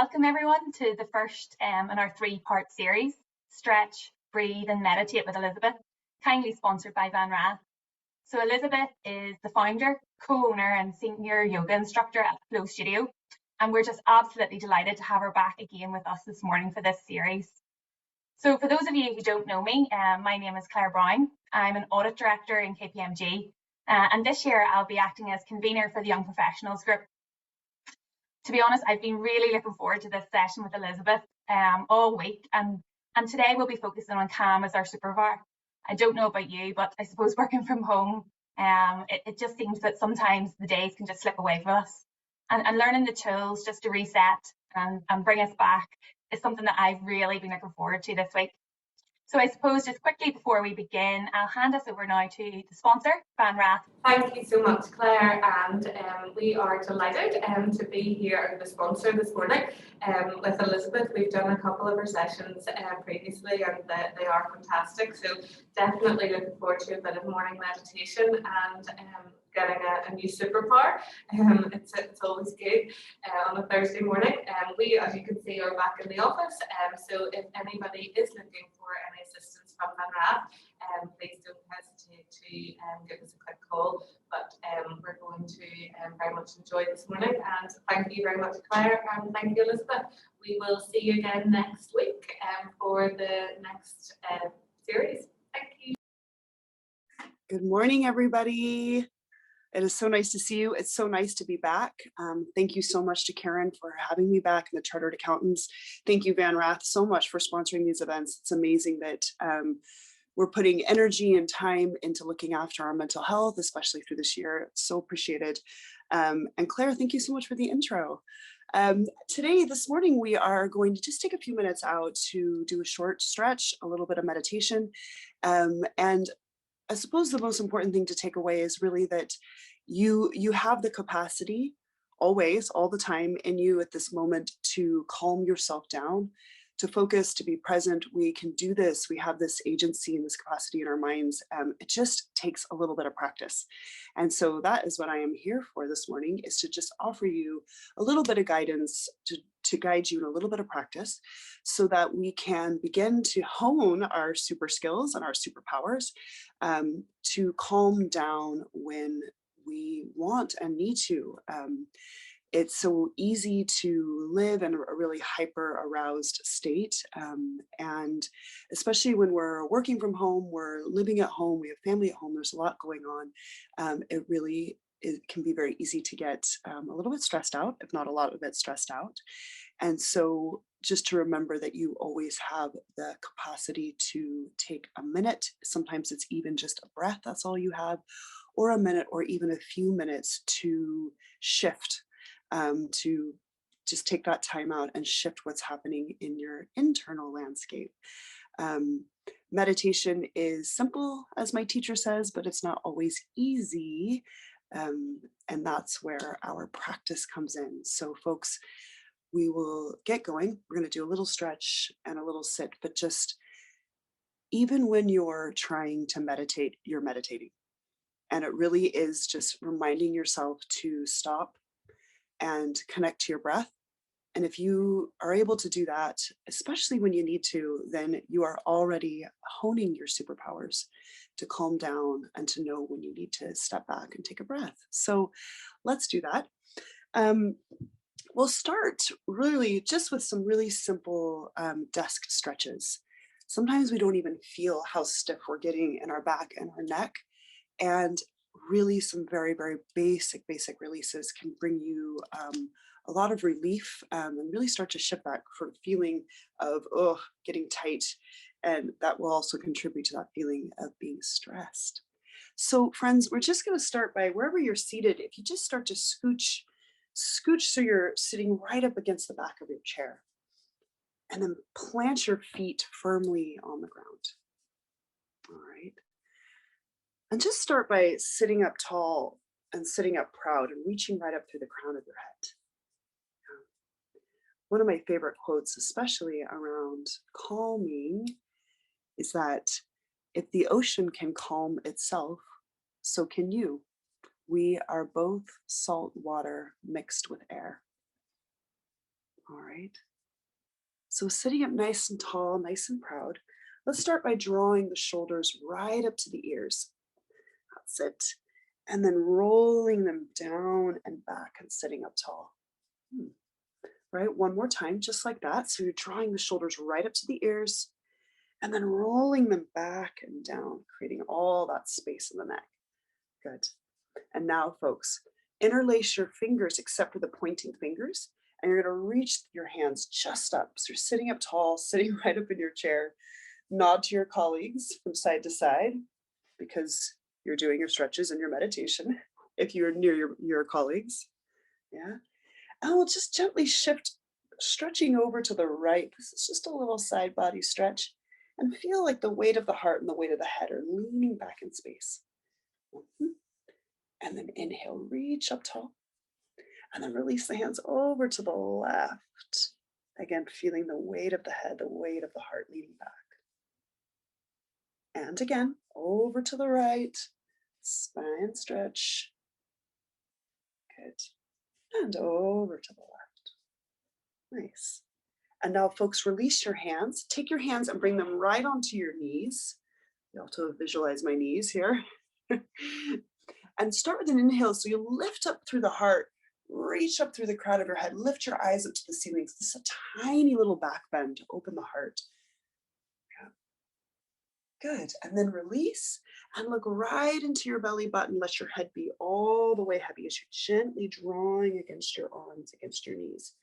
Welcome everyone to the first in our three-part series, Stretch, Breathe and Meditate with Elizabeth, kindly sponsored by Van Rath. So Elizabeth is the founder, co-owner and senior yoga instructor at Flow Studio, and we're just absolutely delighted to have her back again with us this morning for this series. So for those of you who don't know me, my name is Claire Brown. I'm an audit director in KPMG, and this year I'll be acting as convener for the Young Professionals group. To be honest, I've been really looking forward to this session with Elizabeth all week, and today we'll be focusing on calm as our superpower. I don't know about you, but I suppose working from home, it just seems that sometimes the days can just slip away from us. And learning the tools just to reset and bring us back is something that I've really been looking forward to this week. So I suppose just quickly before we begin, I'll hand us over now to the sponsor, Van Rath. Thank you so much, Claire, and we are delighted to be here, the sponsor this morning with Elizabeth. We've done a couple of her sessions previously and they are fantastic, so definitely looking forward to a bit of morning meditation and getting a new superpower. It's always good on a Thursday morning. We, as you can see, are back in the office, so if anybody is looking for any assistance from Van Rath, please don't hesitate to give us a quick call. But we're going to very much enjoy this morning, and thank you very much, Claire, and thank you, Elizabeth. We will see you again next week for the next series. Thank you. Good morning, everybody. It is so nice to see you. It's so nice to be back. Thank you so much to Karen for having me back and the Chartered Accountants. Thank you, Van Rath, so much for sponsoring these events. It's amazing that we're putting energy and time into looking after our mental health, especially through this year. It's so appreciated. And Claire, thank you so much for the intro. This morning, we are going to just take a few minutes out to do a short stretch, a little bit of meditation, and I suppose the most important thing to take away is really that you have the capacity always, all the time in you at this moment to calm yourself down, to focus, to be present. We can do this. We have this agency and this capacity in our minds. It just takes a little bit of practice. And so that is what I am here for this morning, is to just offer you a little bit of guidance to guide you in a little bit of practice so that we can begin to hone our super skills and our superpowers to calm down when we want and need to. It's so easy to live in a really hyper aroused state. And especially when we're working from home, we're living at home, we have family at home, there's a lot going on. It can be very easy to get a little bit stressed out, if not a lot of it stressed out. And so just to remember that you always have the capacity to take a minute. Sometimes it's even just a breath, that's all you have, or a minute or even a few minutes to shift, to just take that time out and shift what's happening in your internal landscape. Meditation is simple, as my teacher says, but it's not always easy. And that's where our practice comes in. So folks, we will get going. We're going to do a little stretch and a little sit, but just even when you're trying to meditate, you're meditating. And it really is just reminding yourself to stop and connect to your breath. And if you are able to do that, especially when you need to, then you are already honing your superpowers to calm down and to know when you need to step back and take a breath. So let's do that. We'll start really just with some really simple desk stretches. Sometimes we don't even feel how stiff we're getting in our back and our neck. And really some very, very basic releases can bring you a lot of relief and really start to shift that for feeling of, getting tight. And that will also contribute to that feeling of being stressed. So friends, we're just going to start by wherever you're seated. If you just start to scooch so you're sitting right up against the back of your chair, and then plant your feet firmly on the ground. All right. And just start by sitting up tall and sitting up proud and reaching right up through the crown of your head. One of my favorite quotes, especially around calming, is that if the ocean can calm itself, so can you. We are both salt water mixed with air. All right. So sitting up nice and tall, nice and proud, let's start by drawing the shoulders right up to the ears. That's it. And then rolling them down and back and sitting up tall. Right, one more time, just like that. So you're drawing the shoulders right up to the ears and then rolling them back and down, creating all that space in the neck. Good. And now, folks, interlace your fingers except for the pointing fingers, and you're going to reach your hands just up. So you're sitting up tall, sitting right up in your chair. Nod to your colleagues from side to side because you're doing your stretches and your meditation if you're near your colleagues. Yeah. And we'll just gently shift, stretching over to the right. This is just a little side body stretch. And feel like the weight of the heart and the weight of the head are leaning back in space. And then inhale, reach up tall. And then release the hands over to the left. Again, feeling the weight of the head, the weight of the heart leaning back. And again, over to the right. Spine stretch. Good. And over to the left. Nice. And now, folks, release your hands. Take your hands and bring them right onto your knees. You have to visualize my knees here. And start with an inhale. So you lift up through the heart, reach up through the crown of your head, lift your eyes up to the ceiling. This is a tiny little back bend to open the heart. Yeah. Good. And then release and look right into your belly button. Let your head be all the way heavy as you're gently drawing against your arms, against your knees.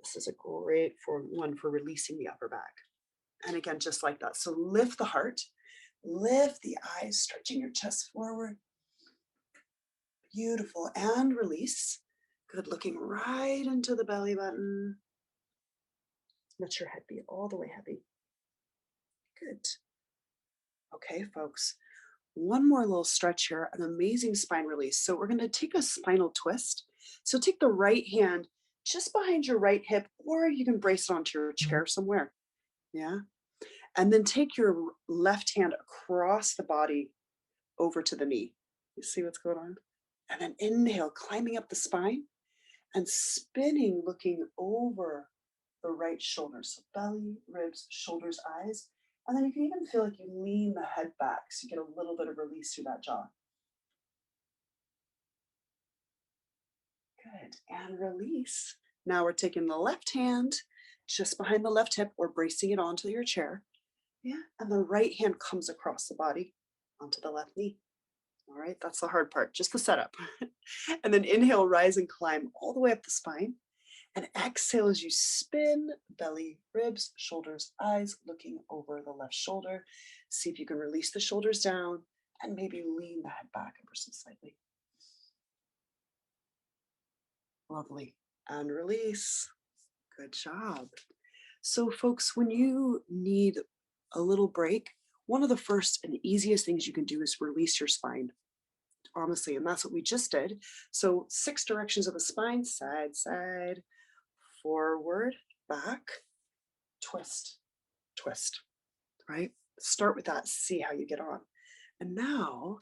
This is a great one for releasing the upper back. And again, just like that. So lift the heart, lift the eyes, stretching your chest forward. Beautiful. And release. Good. Looking right into the belly button. Let your head be all the way heavy. Good. Okay, folks. One more little stretch here, an amazing spine release. So we're going to take a spinal twist. So take the right hand just behind your right hip, or you can brace it onto your chair somewhere. Yeah. And then take your left hand across the body over to the knee. You see what's going on? And then inhale, climbing up the spine and spinning, looking over the right shoulder. So belly, ribs, shoulders, eyes. And then you can even feel like you lean the head back so you get a little bit of release through that jaw. Good. And release. Now we're taking the left hand just behind the left hip or bracing it onto your chair. Yeah. And the right hand comes across the body onto the left knee. All right. That's the hard part, just the setup. And then inhale, rise and climb all the way up the spine. And exhale as you spin, belly, ribs, shoulders, eyes, looking over the left shoulder. See if you can release the shoulders down and maybe lean the head back ever so slightly. Lovely. And release. Good job. So folks, when you need a little break, one of the first and easiest things you can do is release your spine. Honestly, and that's what we just did. So 6 directions of the spine, side, side, forward, back, twist, twist, right? Start with that, see how you get on. And now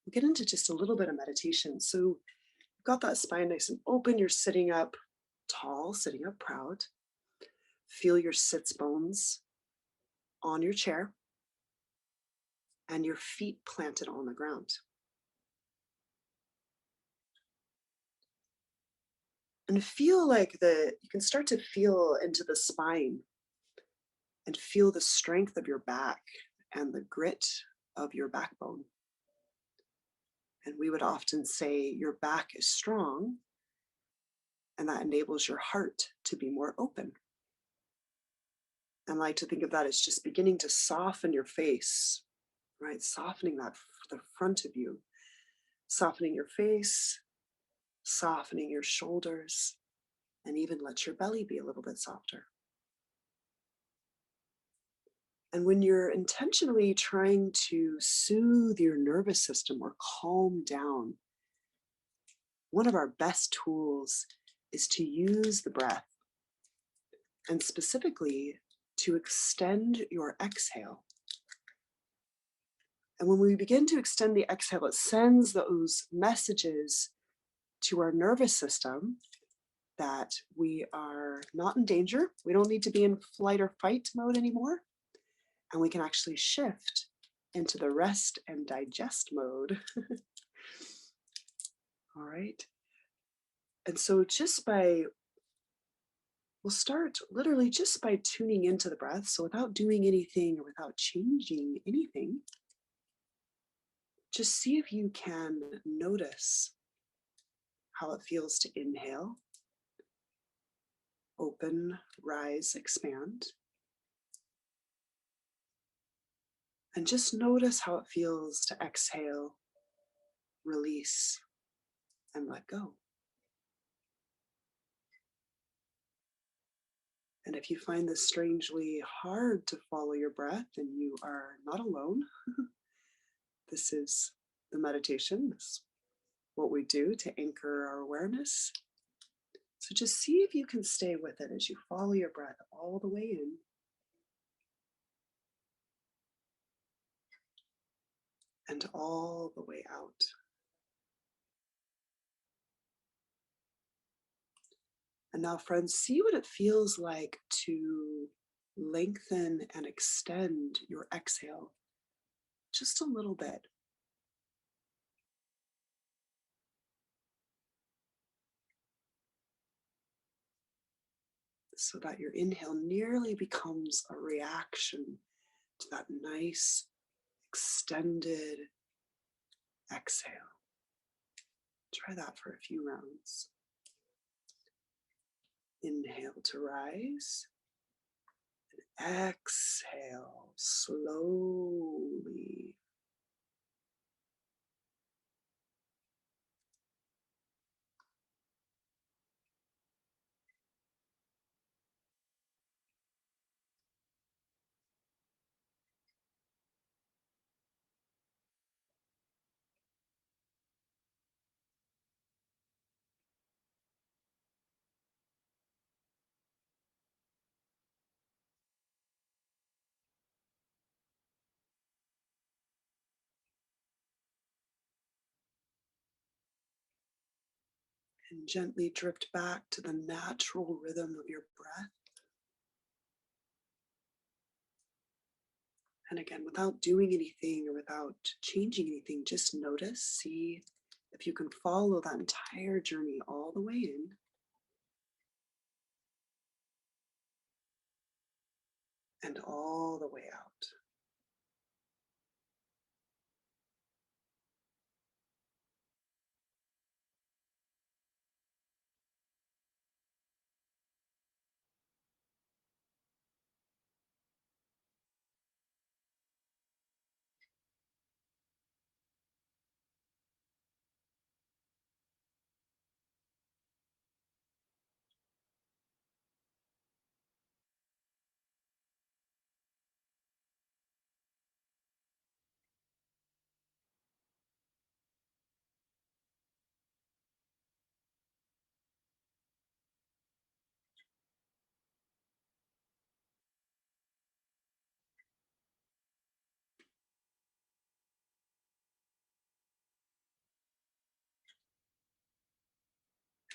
we'll get into just a little bit of meditation. So you've got that spine nice and open. You're sitting up tall, sitting up proud. Feel your sits bones on your chair and your feet planted on the ground. And feel like you can start to feel into the spine and feel the strength of your back and the grit of your backbone. And we would often say your back is strong, and that enables your heart to be more open. And I like to think of that as just beginning to soften your face, right? Softening the front of you, softening your face, softening your shoulders, and even let your belly be a little bit softer. And when you're intentionally trying to soothe your nervous system or calm down, one of our best tools is to use the breath, and specifically to extend your exhale. And when we begin to extend the exhale, it sends those messages to our nervous system that we are not in danger. We don't need to be in flight or fight mode anymore. And we can actually shift into the rest and digest mode. All right. And so we'll start literally just by tuning into the breath. So without doing anything or without changing anything, just see if you can notice how it feels to inhale, open, rise, expand. And just notice how it feels to exhale, release, and let go. And if you find this strangely hard to follow your breath, then you are not alone. This is the meditation. This is what we do to anchor our awareness. So just see if you can stay with it as you follow your breath all the way in. And all the way out. And now, friends, see what it feels like to lengthen and extend your exhale just a little bit. So that your inhale nearly becomes a reaction to that nice, extended exhale. Try that for a few rounds. Inhale to rise. And exhale slowly. And gently drift back to the natural rhythm of your breath. And again, without doing anything or without changing anything, just notice, see if you can follow that entire journey all the way in. And all the way out.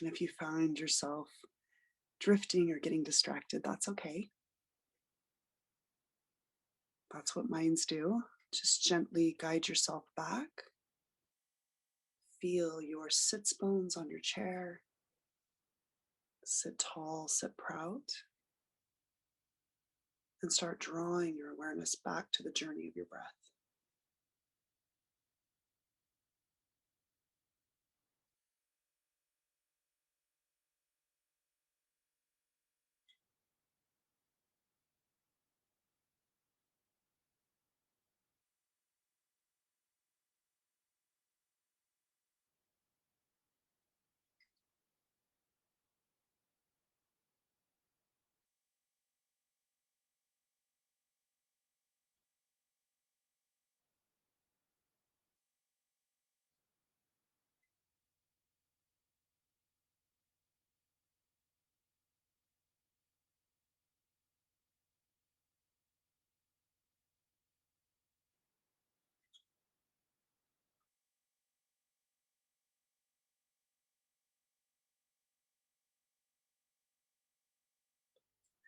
And if you find yourself drifting or getting distracted, that's okay. That's what minds do. Just gently guide yourself back. Feel your sits bones on your chair. Sit tall, sit proud. And start drawing your awareness back to the journey of your breath.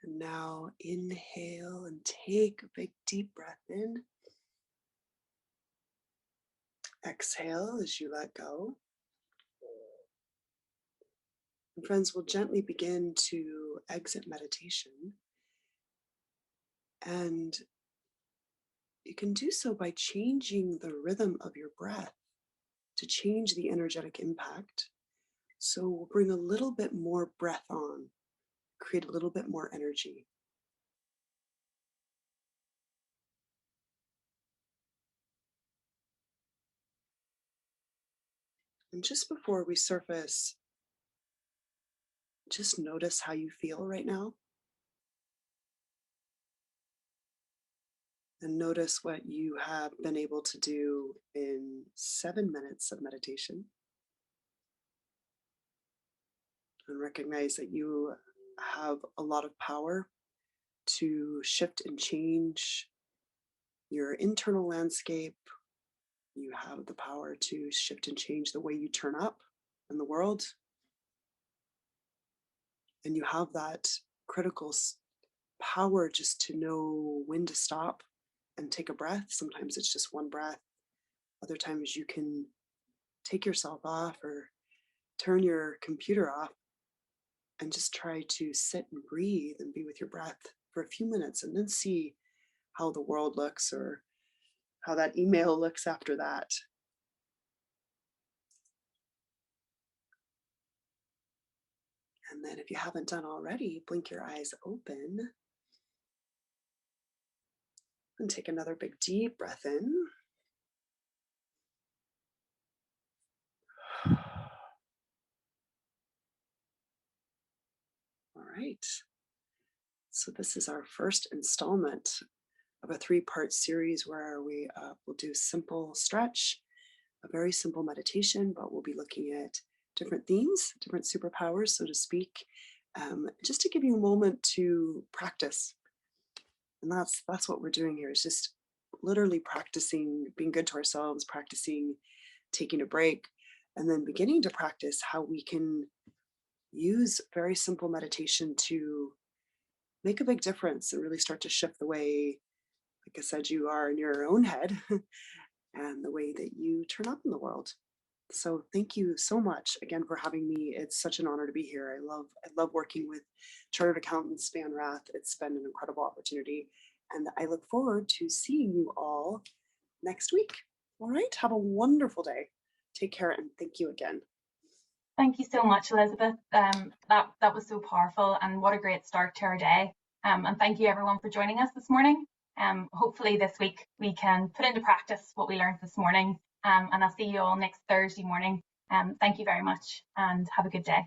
And now inhale and take a big deep breath in. Exhale as you let go. And friends, we'll gently begin to exit meditation. And you can do so by changing the rhythm of your breath to change the energetic impact. So we'll bring a little bit more breath on, create a little bit more energy. And just before we surface, just notice how you feel right now. And notice what you have been able to do in 7 minutes of meditation. And recognize that you have a lot of power to shift and change your internal landscape. You have the power to shift and change the way you turn up in the world. And you have that critical power just to know when to stop and take a breath. Sometimes it's just one breath. Other times you can take yourself off or turn your computer off and just try to sit and breathe and be with your breath for a few minutes and then see how the world looks or how that email looks after that. And then if you haven't done already, blink your eyes open and take another big deep breath in. All right. So this is our first installment of a 3-part series where we will do simple stretch, a very simple meditation, but we'll be looking at different themes, different superpowers, so to speak, just to give you a moment to practice. And that's what we're doing here, is just literally practicing being good to ourselves, practicing taking a break, and then beginning to practice how we can use very simple meditation to make a big difference and really start to shift the way, like I said, you are in your own head and the way that you turn up in the world. So thank you so much again for having me. It's such an honor to be here. I love working with Chartered Accountants Spanrath. It's been an incredible opportunity. And I look forward to seeing you all next week. All right, have a wonderful day. Take care and thank you again. Thank you so much, Elizabeth. That was so powerful, and what a great start to our day. And thank you everyone for joining us this morning. Hopefully this week we can put into practice what we learned this morning. And I'll see you all next Thursday morning. Thank you very much and have a good day.